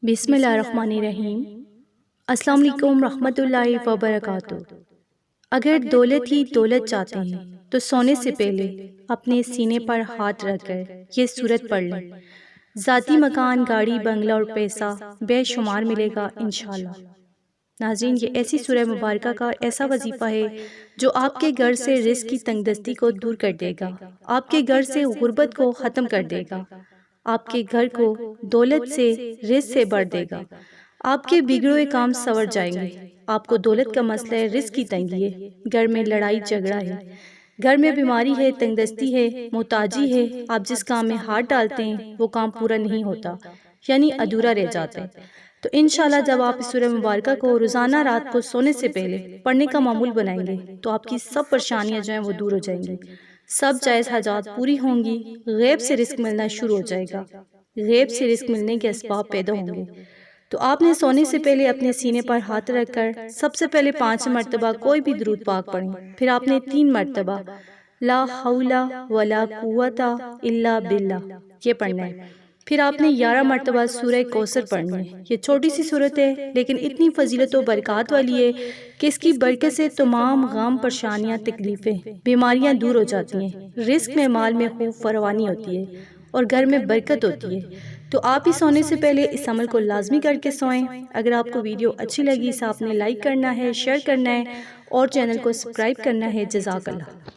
بسم اللہ الرحمن الرحیم۔ السلام علیکم رحمۃ اللہ وبرکاتہ۔ اگر دولت ہی دولت چاہتے ہیں تو سونے سے پہلے اپنے سینے پر ہاتھ رکھ کر یہ سورت پڑھ لیں۔ ذاتی مکان، گاڑی، بنگلہ اور پیسہ بے شمار ملے گا انشاءاللہ۔ ناظرین، یہ ایسی سورہ مبارکہ کا ایسا وظیفہ ہے جو آپ کے گھر سے رزق کی تنگ دستی کو دور کر دے گا، آپ کے گھر سے غربت کو ختم کر دے گا، آپ کے گھر کو دولت سے، رزق سے بھر دے گا، آپ کے بگڑے ہوئے کام سنور جائیں گے۔ آپ کو دولت کا مسئلہ ہے، رزق کی تنگی ہے، گھر میں لڑائی جھگڑا ہے، گھر میں بیماری ہے، تنگ دستی ہے، محتاجی ہے، آپ جس کام میں ہاتھ ڈالتے ہیں وہ کام پورا نہیں ہوتا، یعنی ادھورا رہ جاتا ہے۔ تو انشاءاللہ جب آپ اس سورہ مبارکہ کو روزانہ رات کو سونے سے پہلے پڑھنے کا معمول بنائیں گے تو آپ کی سب پریشانیاں جو ہیں وہ دور ہو جائیں گی، سب جائز حاجات پوری ہوں گی، غیب سے رزق ملنا شروع ہو جائے گا، غیب سے رزق ملنے کے اسباب پیدا ہوں گے۔ تو آپ نے سونے سے پہلے اپنے سینے پر ہاتھ رکھ کر سب سے پہلے 5 مرتبہ کوئی بھی درود پاک پڑھیں، پھر آپ نے 3 مرتبہ لا حول ولا قوت الا باللہ یہ پڑھنا ہے، پھر آپ نے 11 مرتبہ سورہ کوثر پڑھنی ہے۔ یہ چھوٹی سی سورت ہے لیکن اتنی فضیلت و برکات والی ہے کہ اس کی برکت سے تمام غم، پریشانیاں، تکلیفیں، بیماریاں دور ہو جاتی ہیں، رزق میں، مال میں خوب فراوانی ہوتی ہے اور گھر میں برکت ہوتی ہے۔ تو آپ ہی سونے سے پہلے اس عمل کو لازمی کر کے سوئیں۔ اگر آپ کو ویڈیو اچھی لگی، آپ نے لائک کرنا ہے، شیئر کرنا ہے اور چینل کو سبسکرائب کرنا ہے۔ جزاک اللہ۔